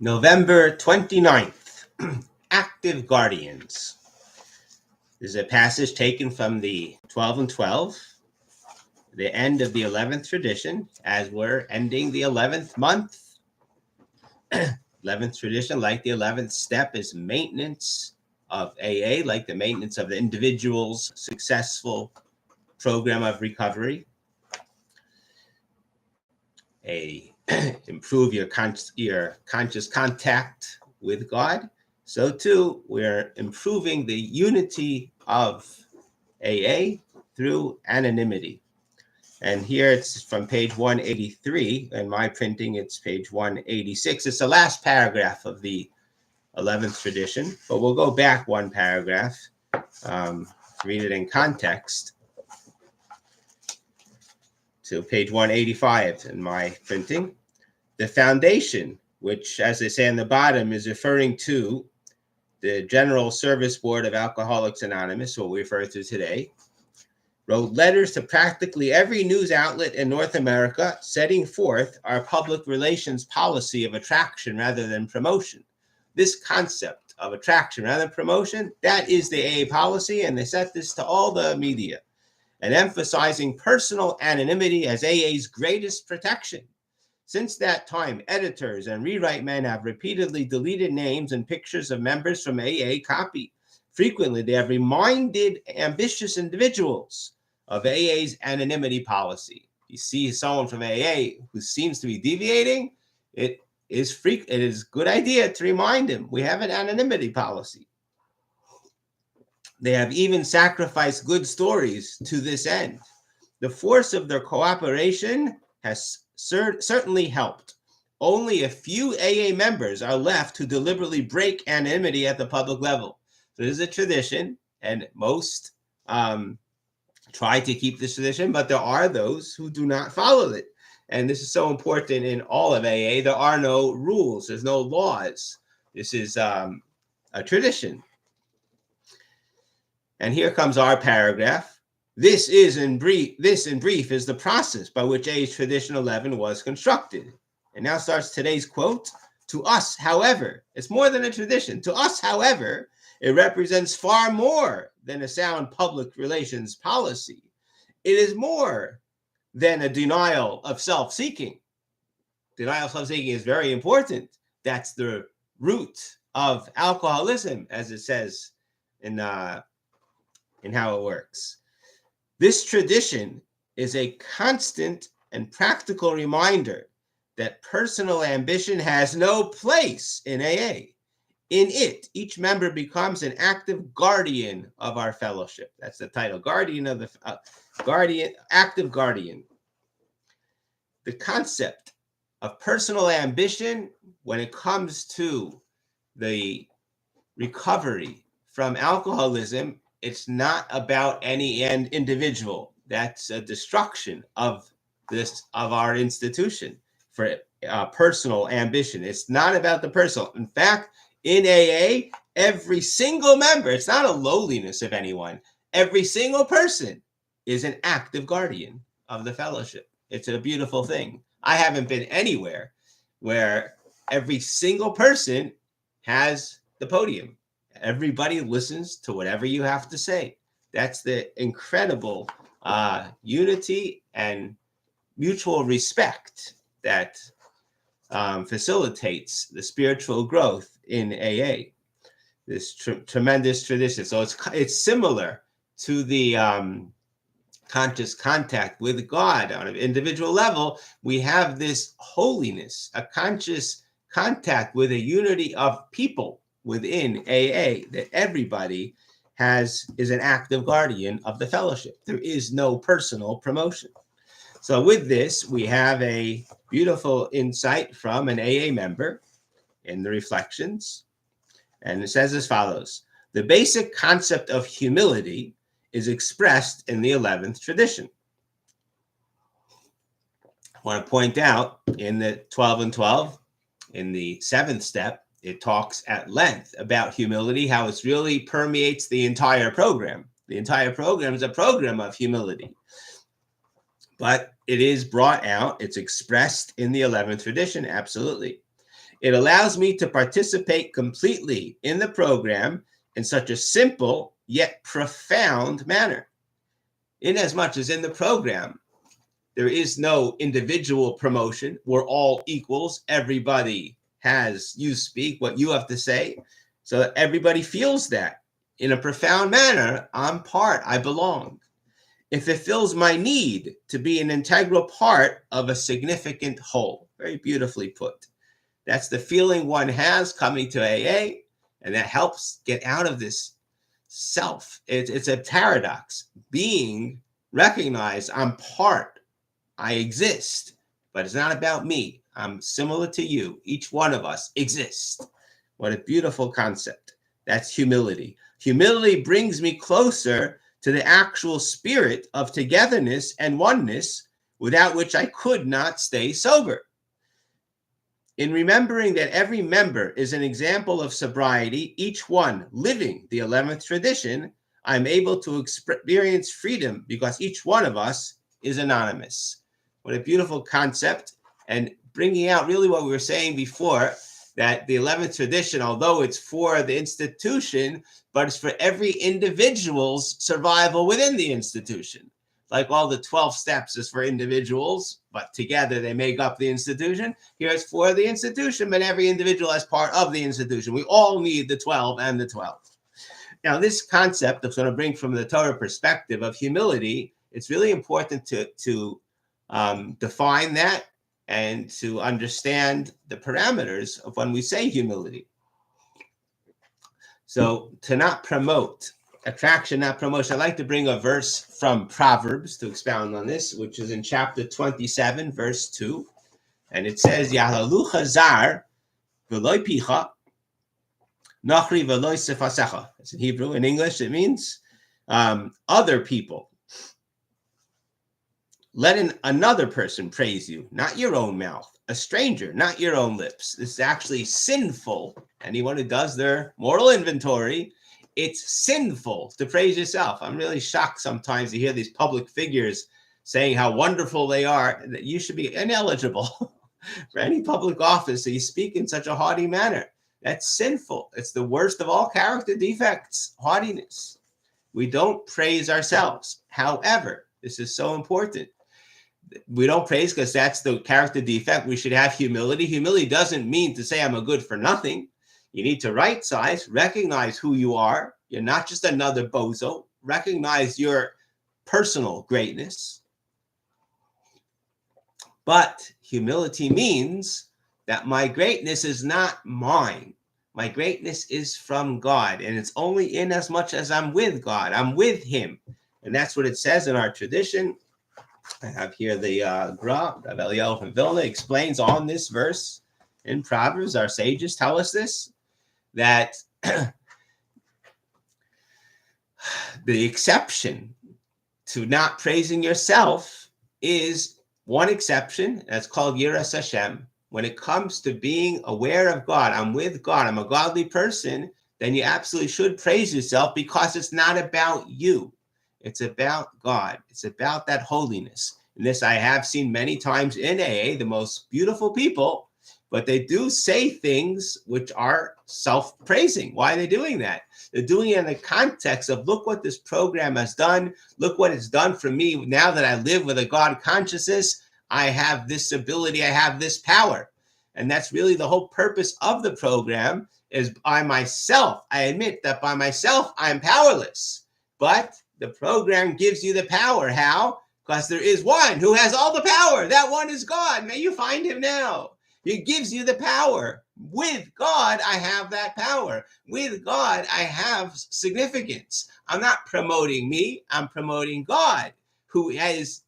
November 29th, Active Guardians. This is a passage taken from the 12 and 12, the end of the 11th tradition, as we're ending the 11th month. 11th tradition, like the 11th step, is maintenance of AA, like the maintenance of the individual's successful program of recovery. Improve your conscious contact with God. So too, we're improving the unity of AA through anonymity. And here it's from page 183. In my printing, it's page 186. It's the last paragraph of the 11th tradition, but we'll go back one paragraph, read it in context, to page 185 in my printing. The foundation, which, as they say on the bottom, is referring to the General Service Board of Alcoholics Anonymous, what we refer to today, wrote letters to practically every news outlet in North America setting forth our public relations policy of attraction rather than promotion. This concept of attraction rather than promotion, that is the AA policy, and they set this to all the media, and emphasizing personal anonymity as AA's greatest protection. Since that time, editors and rewrite men have repeatedly deleted names and pictures of members from AA copy. Frequently, they have reminded ambitious individuals of AA's anonymity policy. You see someone from AA who seems to be deviating, it is a good idea to remind him we have an anonymity policy. They have even sacrificed good stories to this end. The force of their cooperation has certainly helped. Only a few AA members are left who deliberately break anonymity at the public level. So this is a tradition, and most try to keep this tradition, but there are those who do not follow it. And this is so important in all of AA. There are no rules. There's no laws. This is a tradition. And here comes our paragraph. This in brief is the process by which AA's Tradition 11 was constructed. And now starts today's quote. To us, however, it's more than a tradition. To us, however, it represents far more than a sound public relations policy. It is more than a denial of self-seeking. Denial of self-seeking is very important. That's the root of alcoholism, as it says in how it works. This tradition is a constant and practical reminder that personal ambition has no place in AA. In it, each member becomes an active guardian of our fellowship. That's the title, guardian of the active guardian. The concept of personal ambition when it comes to the recovery from alcoholism, it's not about any individual. That's a destruction of our institution for personal ambition. It's not about the personal. In fact, in AA, every single member, it's not a lowliness of anyone. Every single person is an active guardian of the fellowship. It's a beautiful thing. I haven't been anywhere where every single person has the podium. Everybody listens to whatever you have to say. That's the incredible unity and mutual respect that facilitates the spiritual growth in AA. This tremendous tradition. So it's similar to the conscious contact with God on an individual level. We have this holiness, a conscious contact with a unity of people within AA, that everybody is an active guardian of the fellowship. There is no personal promotion. So with this, we have a beautiful insight from an AA member in the reflections. And it says as follows: the basic concept of humility is expressed in the 11th tradition. I want to point out in the 12 and 12, in the 7th step, it talks at length about humility, how it really permeates the entire program. The entire program is a program of humility. But it is brought out, it's expressed in the 11th tradition, absolutely. It allows me to participate completely in the program in such a simple yet profound manner. Inasmuch as in the program, there is no individual promotion. We're all equals. Everybody has you speak what you have to say. So everybody feels that in a profound manner. I'm part, I belong. It fulfills my need to be an integral part of a significant whole. Very beautifully put. That's the feeling one has coming to AA, and that helps get out of this self. It's a paradox. Being recognized, I'm part, I exist, but it's not about me. I'm similar to you. Each one of us exists. What a beautiful concept. That's humility. Humility brings me closer to the actual spirit of togetherness and oneness, without which I could not stay sober. In remembering that every member is an example of sobriety, each one living the 11th tradition, I'm able to experience freedom because each one of us is anonymous. What a beautiful concept, and bringing out really what we were saying before, that the 11th tradition, although it's for the institution, but it's for every individual's survival within the institution. Like all the 12 steps is for individuals, but together they make up the institution. Here it's for the institution, but every individual as part of the institution. We all need the 12 and the 12. Now, this concept of sort of bring from the Torah perspective of humility, it's really important to define that and to understand the parameters of when we say humility. So to not promote, attraction, not promotion. I'd like to bring a verse from Proverbs to expound on this, which is in chapter 27, verse 2. And it says, Yahalucha zar v'loi picha, nachri v'loi sefasecha. It's in Hebrew. In English, it means other people. Let another person praise you, not your own mouth. A stranger, not your own lips. This is actually sinful. Anyone who does their moral inventory, it's sinful to praise yourself. I'm really shocked sometimes to hear these public figures saying how wonderful they are, that you should be ineligible for any public office. So you speak in such a haughty manner. That's sinful. It's the worst of all character defects, haughtiness. We don't praise ourselves. However, this is so important. We don't praise because that's the character defect. We should have humility. Humility doesn't mean to say I'm a good for nothing. You need to right size, recognize who you are. You're not just another bozo. Recognize your personal greatness. But humility means that my greatness is not mine. My greatness is from God, and it's only in as much as I'm with God. I'm with him. And that's what it says in our tradition. I have here the Gra, Rav Eliyahu from Vilna, explains on this verse in Proverbs. Our sages tell us this, that the exception to not praising yourself is one exception, that's called Yiras Hashem. When it comes to being aware of God, I'm with God, I'm a godly person, then you absolutely should praise yourself because it's not about you. It's about God. It's about that holiness. And this I have seen many times in AA, the most beautiful people, but they do say things which are self-praising. Why are they doing that? They're doing it in the context of, look what this program has done. Look what it's done for me. Now that I live with a God consciousness, I have this ability, I have this power. And that's really the whole purpose of the program, is by myself. I admit that by myself, I'm powerless. But the program gives you the power. How? Because there is one who has all the power. That one is God. May you find him now. He gives you the power. With God, I have that power. With God, I have significance. I'm not promoting me. I'm promoting God, who has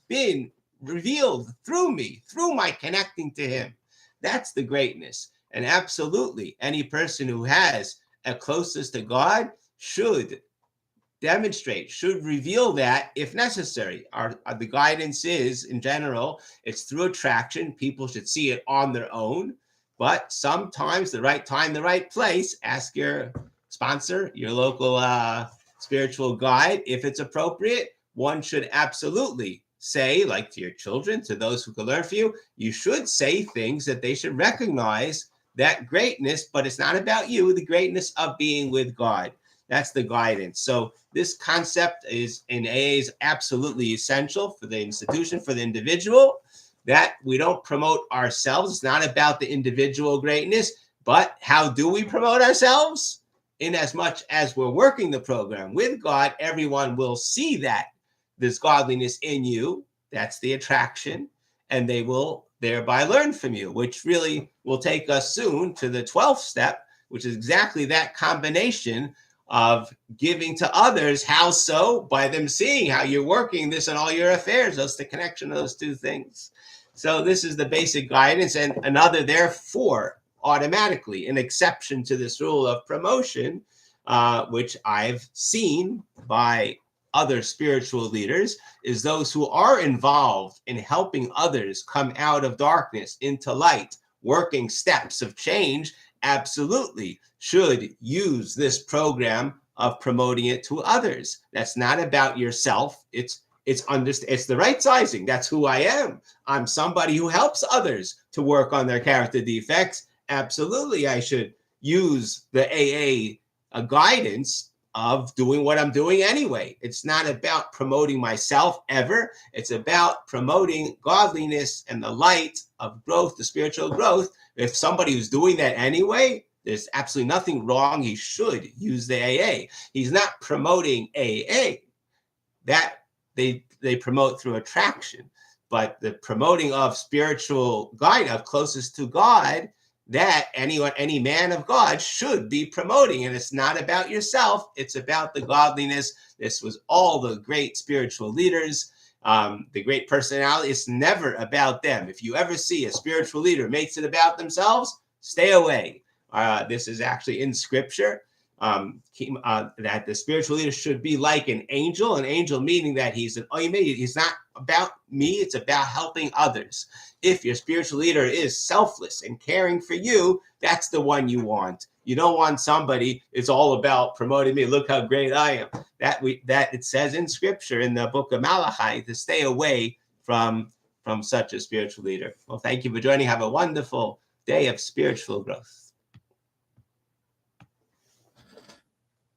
been revealed through me, through my connecting to him. That's the greatness. And absolutely, any person who has a closeness to God should demonstrate, should reveal that if necessary. The guidance is, in general, it's through attraction. People should see it on their own, but sometimes the right time, the right place. Ask your sponsor, your local spiritual guide, if it's appropriate. One should absolutely say, like to your children, to those who can learn from you, you should say things that they should recognize that greatness, but it's not about you, the greatness of being with God. That's the guidance. So this concept is in AA is absolutely essential for the institution, for the individual, that we don't promote ourselves. It's not about the individual greatness, but how do we promote ourselves? In as much as we're working the program with God, everyone will see that there's godliness in you. That's the attraction. And they will thereby learn from you, which really will take us soon to the 12th step, which is exactly that combination of giving to others. How so? By them seeing how you're working this in all your affairs. That's the connection of those two things. So this is the basic guidance, and another, therefore, automatically an exception to this rule of promotion, which I've seen by other spiritual leaders, is those who are involved in helping others come out of darkness into light, working steps of change, absolutely should use this program of promoting it to others. That's not about yourself. It's the right sizing. That's who I am. I'm somebody who helps others to work on their character defects. Absolutely, I should use the AA guidance of doing what I'm doing anyway. It's not about promoting myself ever. It's about promoting godliness and the light of growth, the spiritual growth. If somebody who's doing that anyway, there's absolutely nothing wrong. He should use the AA. He's not promoting AA. That they promote through attraction, but the promoting of spiritual guide, of closest to God, that any man of God should be promoting. And it's not about yourself. It's about the godliness. This was all the great spiritual leaders, the great personality. It's never about them. If you ever see a spiritual leader makes it about themselves, stay away. This is actually in scripture. That the spiritual leader should be like an angel meaning that he's he's not about me, it's about helping others. If your spiritual leader is selfless and caring for you, that's the one you want. You don't want somebody it's all about promoting me, look how great I am. That it says in scripture in the book of Malachi to stay away from such a spiritual leader. Well, thank you for joining. Have a wonderful day of spiritual growth.